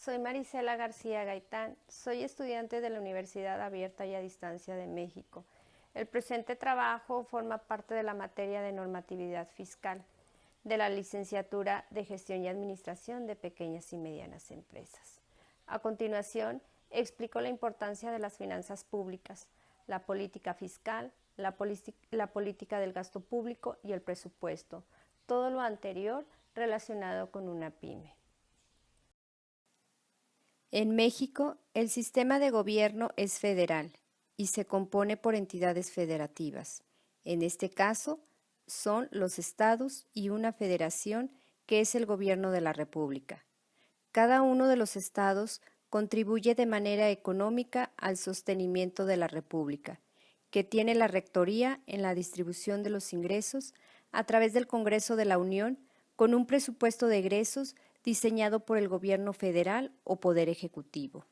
Soy Marisela García Gaitán, soy estudiante de la Universidad Abierta y a Distancia de México. El presente trabajo forma parte de la materia de normatividad fiscal de la licenciatura de Gestión y Administración de Pequeñas y Medianas Empresas. A continuación, explico la importancia de las finanzas públicas, la política fiscal, la política del gasto público y el presupuesto, todo lo anterior relacionado con una pyme. En México, el sistema de gobierno es federal y se compone por entidades federativas. En este caso, son los estados y una federación que es el gobierno de la República. Cada uno de los estados contribuye de manera económica al sostenimiento de la República, que tiene la rectoría en la distribución de los ingresos a través del Congreso de la Unión con un presupuesto de egresos diseñado por el gobierno federal o poder ejecutivo.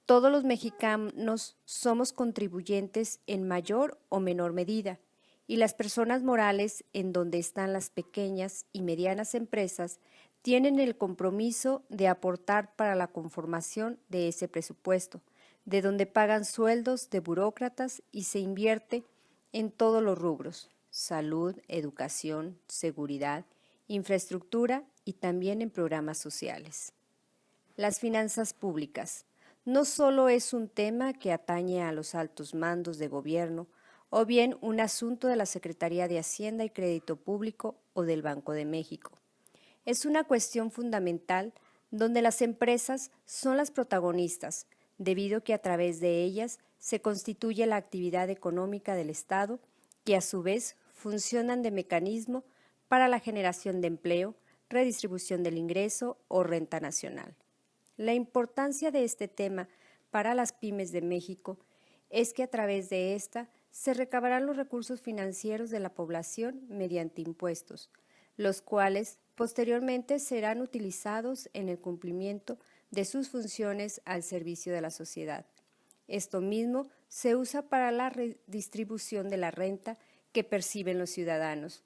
Todos los mexicanos somos contribuyentes en mayor o menor medida, y las personas morales en donde están las pequeñas y medianas empresas tienen el compromiso de aportar para la conformación de ese presupuesto, de donde pagan sueldos de burócratas y se invierte en todos los rubros: salud, educación, seguridad, infraestructura y también en programas sociales. Las finanzas públicas no solo es un tema que atañe a los altos mandos de gobierno o bien un asunto de la Secretaría de Hacienda y Crédito Público o del Banco de México. Es una cuestión fundamental donde las empresas son las protagonistas, debido a que a través de ellas se constituye la actividad económica del Estado, que a su vez funcionan de mecanismo para la generación de empleo, redistribución del ingreso o renta nacional. La importancia de este tema para las pymes de México es que a través de esta se recabarán los recursos financieros de la población mediante impuestos, los cuales posteriormente serán utilizados en el cumplimiento de sus funciones al servicio de la sociedad. Esto mismo se usa para la redistribución de la renta que perciben los ciudadanos,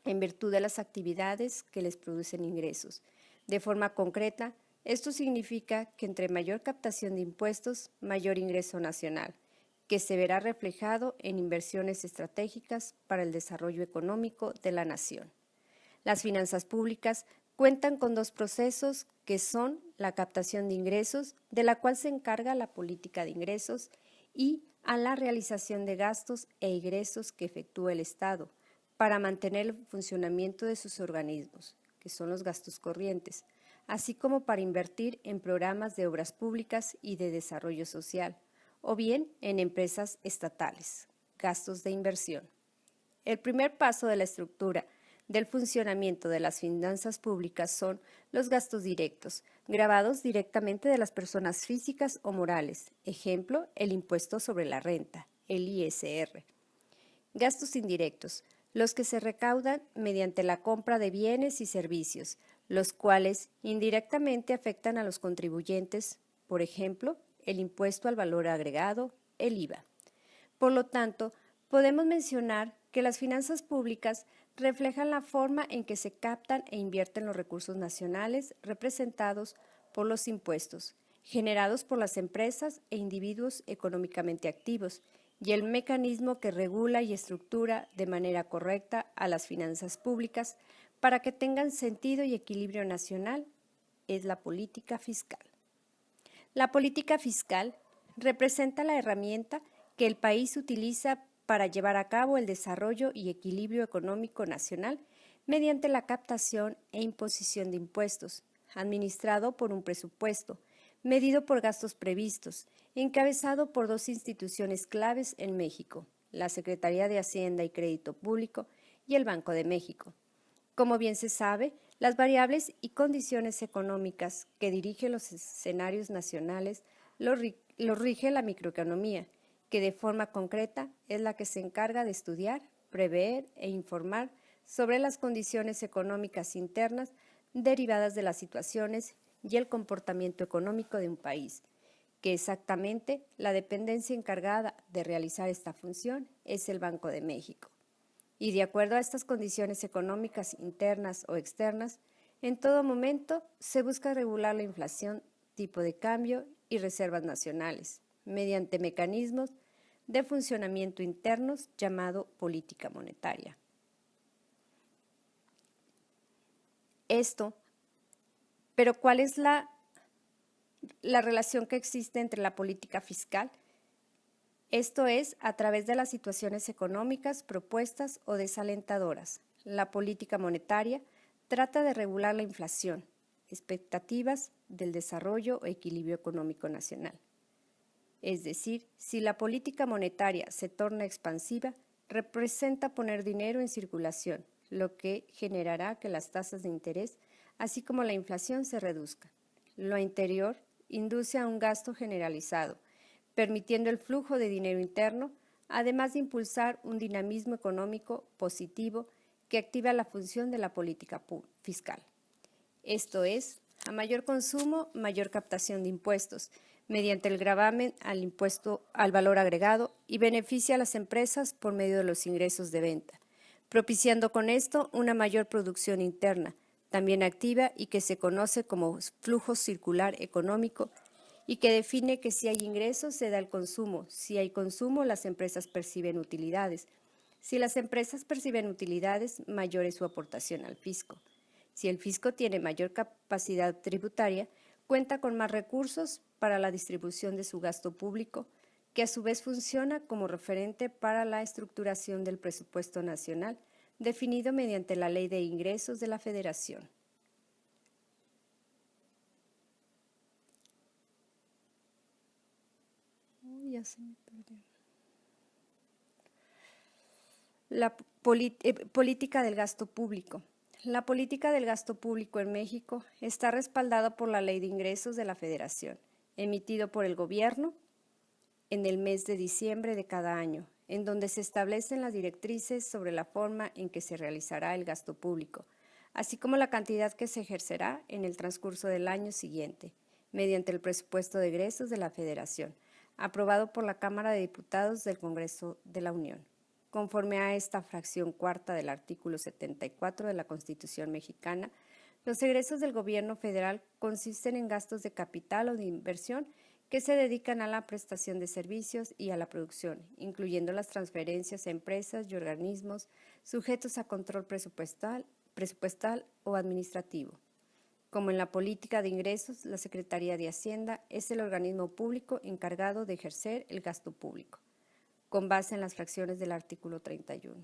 en virtud de las actividades que les producen ingresos. De forma concreta, esto significa que entre mayor captación de impuestos, mayor ingreso nacional, que se verá reflejado en inversiones estratégicas para el desarrollo económico de la nación. Las finanzas públicas cuentan con dos procesos que son la captación de ingresos, de la cual se encarga la política de ingresos, y a la realización de gastos e ingresos que efectúa el Estado para mantener el funcionamiento de sus organismos, que son los gastos corrientes, así como para invertir en programas de obras públicas y de desarrollo social, o bien en empresas estatales, gastos de inversión. El primer paso de la estructura del funcionamiento de las finanzas públicas son los gastos directos, grabados directamente de las personas físicas o morales, ejemplo, el impuesto sobre la renta, el ISR. Gastos indirectos, los que se recaudan mediante la compra de bienes y servicios, los cuales indirectamente afectan a los contribuyentes, por ejemplo, el impuesto al valor agregado, el IVA. Por lo tanto, podemos mencionar que las finanzas públicas reflejan la forma en que se captan e invierten los recursos nacionales representados por los impuestos, generados por las empresas e individuos económicamente activos, y el mecanismo que regula y estructura de manera correcta a las finanzas públicas para que tengan sentido y equilibrio nacional es la política fiscal. La política fiscal representa la herramienta que el país utiliza para llevar a cabo el desarrollo y equilibrio económico nacional mediante la captación e imposición de impuestos, administrado por un presupuesto, medido por gastos previstos, encabezado por dos instituciones claves en México, la Secretaría de Hacienda y Crédito Público y el Banco de México. Como bien se sabe, las variables y condiciones económicas que dirigen los escenarios nacionales los rige la microeconomía, que de forma concreta es la que se encarga de estudiar, prever e informar sobre las condiciones económicas internas derivadas de las situaciones y el comportamiento económico de un país, que exactamente la dependencia encargada de realizar esta función es el Banco de México. Y de acuerdo a estas condiciones económicas internas o externas, En todo momento se busca regular la inflación, tipo de cambio y reservas nacionales, mediante mecanismos de funcionamiento internos llamado política monetaria. Pero ¿cuál es la relación que existe entre la política fiscal? Esto es, a través de las situaciones económicas propuestas o desalentadoras. La política monetaria trata de regular la inflación, expectativas del desarrollo o equilibrio económico nacional. Es decir, si la política monetaria se torna expansiva, representa poner dinero en circulación, lo que generará que las tasas de interés, así como la inflación, se reduzcan. Lo anterior induce a un gasto generalizado, permitiendo el flujo de dinero interno, además de impulsar un dinamismo económico positivo que activa la función de la política fiscal. Esto es, a mayor consumo, mayor captación de impuestos, mediante el gravamen al impuesto al valor agregado y beneficia a las empresas por medio de los ingresos de venta, propiciando con esto una mayor producción interna, también activa y que se conoce como flujo circular económico y que define que si hay ingresos se da el consumo, si hay consumo las empresas perciben utilidades, si las empresas perciben utilidades mayor es su aportación al fisco. Si el fisco tiene mayor capacidad tributaria, cuenta con más recursos para la distribución de su gasto público, que a su vez funciona como referente para la estructuración del presupuesto nacional, definido mediante la Ley de Ingresos de la Federación. Ya se me perdió. La política del gasto público. La política del gasto público en México está respaldada por la Ley de Ingresos de la Federación, emitido por el Gobierno en el mes de diciembre de cada año, en donde se establecen las directrices sobre la forma en que se realizará el gasto público, así como la cantidad que se ejercerá en el transcurso del año siguiente, mediante el presupuesto de egresos de la Federación, aprobado por la Cámara de Diputados del Congreso de la Unión. Conforme a esta fracción cuarta del artículo 74 de la Constitución mexicana, los egresos del gobierno federal consisten en gastos de capital o de inversión que se dedican a la prestación de servicios y a la producción, incluyendo las transferencias a empresas y organismos sujetos a control presupuestal o administrativo. Como en la política de ingresos, la Secretaría de Hacienda es el organismo público encargado de ejercer el gasto público, con base en las fracciones del artículo 31.